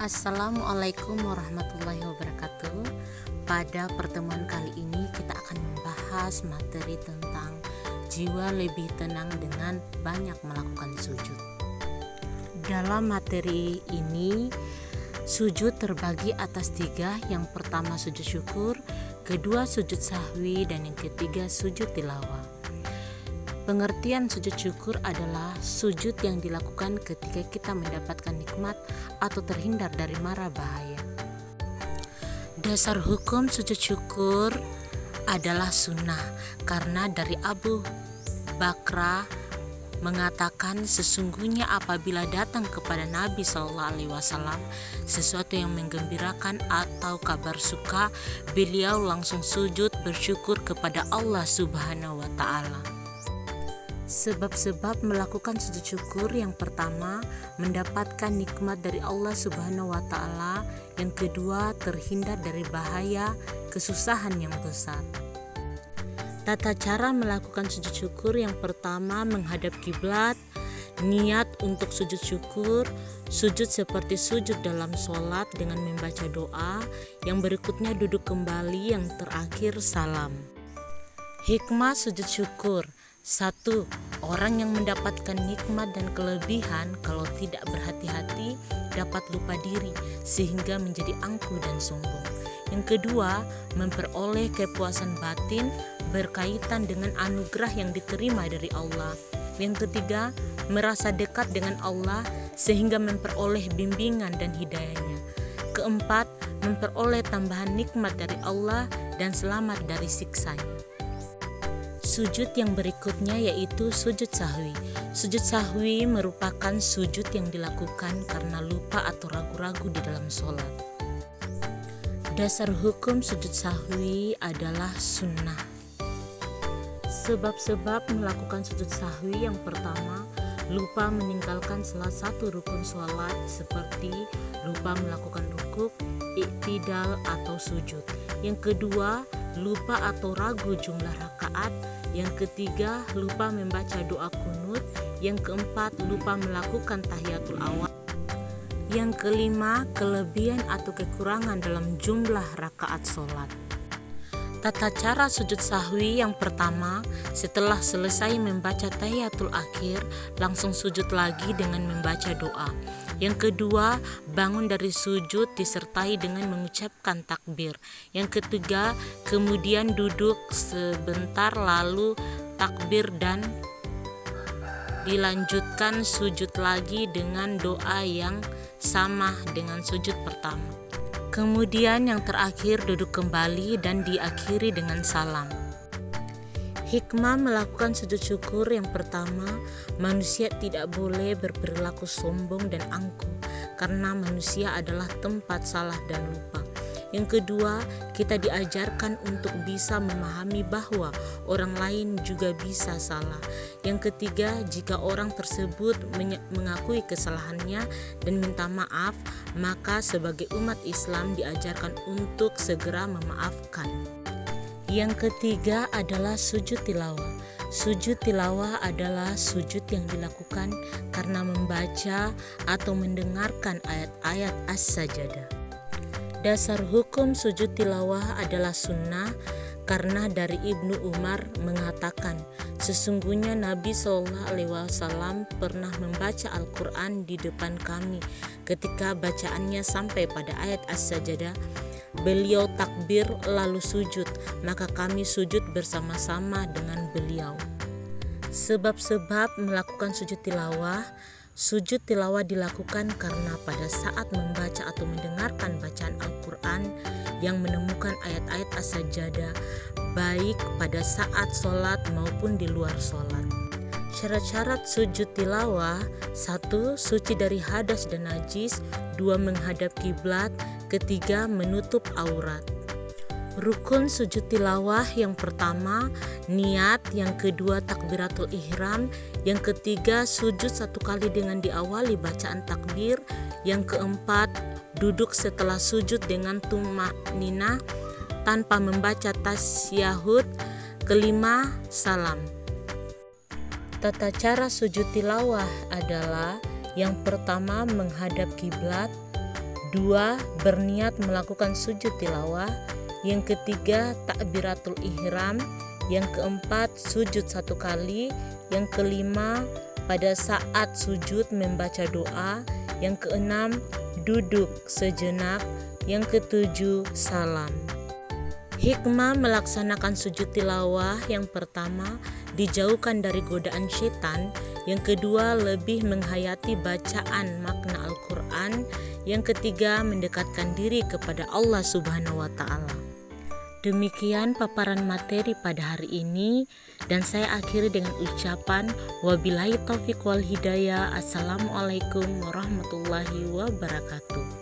Assalamualaikum warahmatullahi wabarakatuh. Pada pertemuan kali ini kita akan membahas materi tentang jiwa lebih tenang dengan banyak melakukan sujud. Dalam materi ini, sujud terbagi atas 3. Yang pertama sujud syukur, kedua sujud sahwi, dan yang ketiga sujud tilawah. Pengertian sujud syukur adalah sujud yang dilakukan ketika kita mendapatkan nikmat atau terhindar dari mara bahaya. Dasar hukum sujud syukur adalah sunnah, karena dari Abu Bakrah mengatakan sesungguhnya apabila datang kepada Nabi SAW sesuatu yang menggembirakan atau kabar suka, beliau langsung sujud bersyukur kepada Allah Subhanahu wa Ta'ala. Sebab-sebab melakukan sujud syukur: yang pertama, mendapatkan nikmat dari Allah Subhanahu wa Ta'ala; yang kedua, terhindar dari bahaya kesusahan yang besar. Tata cara melakukan sujud syukur: yang pertama, menghadap kiblat, niat untuk sujud syukur, sujud seperti sujud dalam sholat dengan membaca doa, yang berikutnya duduk kembali, yang terakhir salam. Hikmah sujud syukur: 1. Orang yang mendapatkan nikmat dan kelebihan kalau tidak berhati-hati dapat lupa diri sehingga menjadi angkuh dan sombong. Yang kedua, memperoleh kepuasan batin berkaitan dengan anugerah yang diterima dari Allah. Yang ketiga, merasa dekat dengan Allah sehingga memperoleh bimbingan dan hidayahnya. Keempat, memperoleh tambahan nikmat dari Allah dan selamat dari siksanya. Sujud yang berikutnya yaitu sujud sahwi. Sujud sahwi merupakan sujud yang dilakukan karena lupa atau ragu-ragu di dalam sholat. Dasar hukum sujud sahwi adalah sunnah. Sebab-sebab melakukan sujud sahwi: yang pertama, lupa meninggalkan salah satu rukun sholat seperti lupa melakukan rukuk, iktidal atau sujud. Yang kedua, lupa atau ragu jumlah rakaat. Yang ketiga, lupa membaca doa kunut. Yang keempat, lupa melakukan tahiyatul awal. Yang kelima, kelebihan atau kekurangan dalam jumlah rakaat sholat. Tata cara sujud sahwi: yang pertama, setelah selesai membaca tahiyatul akhir, langsung sujud lagi dengan membaca doa. Yang kedua, bangun dari sujud disertai dengan mengucapkan takbir. Yang ketiga, kemudian duduk sebentar lalu takbir dan dilanjutkan sujud lagi dengan doa yang sama dengan sujud pertama. Kemudian yang terakhir duduk kembali dan diakhiri dengan salam. Hikmah melakukan sujud syukur: yang pertama, manusia tidak boleh berperilaku sombong dan angkuh karena manusia adalah tempat salah dan lupa. Yang kedua, kita diajarkan untuk bisa memahami bahwa orang lain juga bisa salah. Yang ketiga, jika orang tersebut mengakui kesalahannya dan minta maaf, maka sebagai umat Islam diajarkan untuk segera memaafkan. Yang ketiga adalah sujud tilawah. Sujud tilawah adalah sujud yang dilakukan karena membaca atau mendengarkan ayat-ayat as-sajadah. Dasar hukum sujud tilawah adalah sunnah, karena dari Ibnu Umar mengatakan sesungguhnya Nabi SAW pernah membaca Al-Quran di depan kami. Ketika bacaannya sampai pada ayat as-sajadah, beliau takbir lalu sujud, maka kami sujud bersama-sama dengan beliau. Sebab-sebab melakukan sujud tilawah: sujud tilawah dilakukan karena pada saat membaca atau mendengarkan bacaan Al-Quran yang menemukan ayat-ayat as-sajadah, baik pada saat sholat maupun di luar sholat. Syarat-syarat sujud tilawah: 1. Suci dari hadas dan najis. 2. Menghadap kiblat. Ketiga, menutup aurat. Rukun sujud tilawah: yang pertama, niat. Yang kedua, takbiratul ihram. Yang ketiga, sujud 1 kali dengan diawali bacaan takbir. Yang keempat, duduk setelah sujud dengan tumakninah tanpa membaca tasyahud. Kelima, salam. Tata cara sujud tilawah adalah: yang pertama, menghadap kiblat. 2. Berniat melakukan sujud tilawah. Yang ketiga, takbiratul ihram. Yang keempat, sujud 1 kali. Yang kelima, pada saat sujud membaca doa. Yang keenam, duduk sejenak. Yang ketujuh, salam. Hikmah melaksanakan sujud tilawah: yang pertama, dijauhkan dari godaan setan. Yang kedua, lebih menghayati bacaan makna Al-Quran. Yang ketiga, mendekatkan diri kepada Allah Subhanahu wa Ta'ala. Demikian paparan materi pada hari ini, dan saya akhiri dengan ucapan wabillahi taufiq wal hidayah. Assalamualaikum warahmatullahi wabarakatuh.